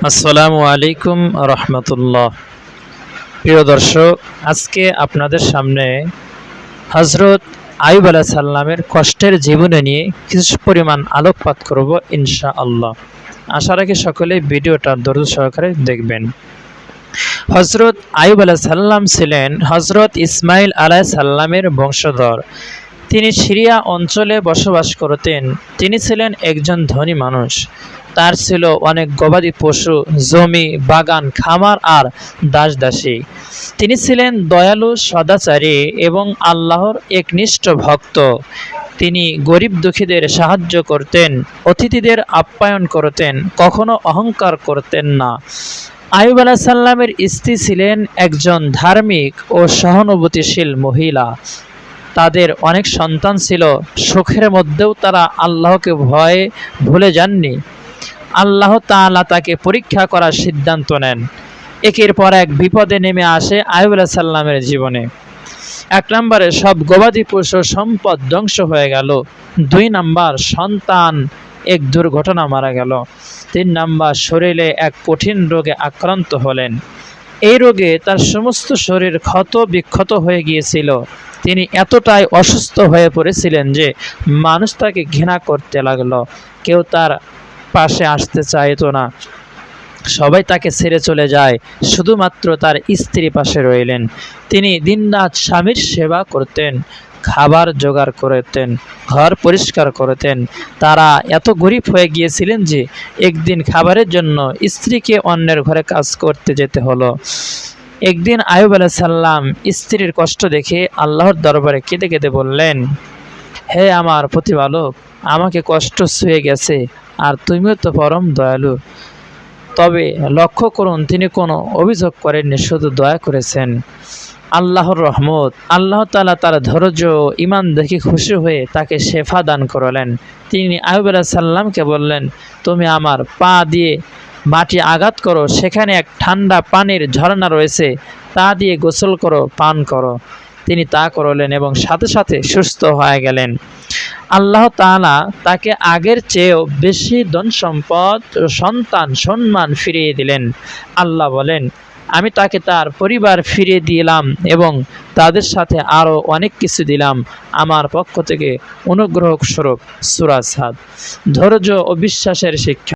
আসসালামু আলাইকুম রহমতুল্লাহ। প্রিয় দর্শক, আজকে আপনাদের সামনে হজরত আইয়ুব আলাইহিস সালামের কষ্টের জীবনী নিয়ে কিছু পরিমাণ আলোকপাত করব ইনশাআল্লাহ। আশা রাখি সকলে ভিডিওটা ধৈর্য সহকারে দেখবেন। হজরত আইয়ুব আলাইহিস সালাম ছিলেন হজরত ইসমাইল আলাইহিস সালামের বংশধর। তিনি সিরিয়া অঞ্চলে বসবাস করতেন। তিনি ছিলেন একজন ধনী মানুষ। তার ছিল অনেক গবাদি পশু, জমি, বাগান, খামার আর দাসদাসী। তিনি ছিলেন দয়ালু, সদাচারী এবং আল্লাহর একনিষ্ঠ ভক্ত। তিনি গরিব দুঃখীদের সাহায্য করতেন, অতিথিদের আপ্যায়ন করতেন, কখনো অহংকার করতেন না। আইয়ুব আলাইহিস সালামের স্ত্রী ছিলেন একজন ধার্মিক ও সহানুভূতিশীল মহিলা। তাদের অনেক সন্তান ছিল। সুখের মধ্যেও তারা আল্লাহকে ভয়ে ভুলে যাননি। আল্লাহ তাআলা তাকে পরীক্ষা করার সিদ্ধান্ত নেন। একের পর এক বিপদে নেমে আসে আইয়ুব আলাইহিস সালামের জীবনে। 1 নম্বরে সব গবাদি পশু সম্পদ ধ্বংস হয়ে গেল। 2 নম্বর, সন্তান এক দুর্ঘটনা মারা গেল। 3 নম্বর, শরীরে এক কঠিন রোগে আক্রান্ত হলেন। এই রোগে তার সমস্ত শরীর ক্ষত বিক্ষত হয়ে গিয়েছিল। তিনি এতটাই অসুস্থ হয়ে পড়েছিলেন যে মানুষ তাকে ঘৃণা করতে লাগলো। কেউ তার পাশে আসতে চাইতো না। সবাই তাকে ছেড়ে চলে যায়। শুধুমাত্র তার স্ত্রী পাশে রইলেন। তিনি দিনরাত স্বামীর সেবা করতেন, খাবার জোগাড় করতেন, ঘর পরিষ্কার করতেন। তারা এত গরিব হয়ে গিয়েছিলেন যে একদিন খাবারের জন্য স্ত্রীকে অন্যের ঘরে কাজ করতে যেতে হলো। একদিন আইয়ুব আলাইহিস সালাম স্ত্রীর কষ্ট দেখে আল্লাহর দরবারে কেঁদে কেঁদে বললেন, হে আমার প্রতিপালক, আমাকে কষ্ট ছুঁয়ে গেছে, আর তুমিও তো পরম দয়ালু। তবে লক্ষ্য করুন, তিনি কোনো অভিযোগ করেননি, শুধু দয়া করেছেন। আল্লাহর রহমত, আল্লাহ তাআলা তার ধৈর্য ও ঈমান দেখে খুশি হয়ে তাকে শেফা দান করলেন। তিনি আইয়ুব আলাইহিস সালামকে বললেন, তুমি আমার পা দিয়ে মাটি আঘাত করো, সেখানে এক ঠান্ডা পানির ঝর্ণা রয়েছে, তা দিয়ে গোসল করো, পান করো। তিনি তা করলেন এবং সাথে সাথে সুস্থ হয়ে গেলেন। আল্লাহ তাআলা তাকে আগের চেয়েও বেশি ধন সম্পদ ও সন্তান সম্মান ফিরিয়ে দিলেন। আল্লাহ বলেন, আমি তাকে তার পরিবার ফিরিয়ে দিলাম এবং তাদের সাথে আরও অনেক কিছু দিলাম আমার পক্ষ থেকে অনুগ্রহ স্বরূপ। সূরা সাদ। ধৈর্য ও বিশ্বাসের শিক্ষা।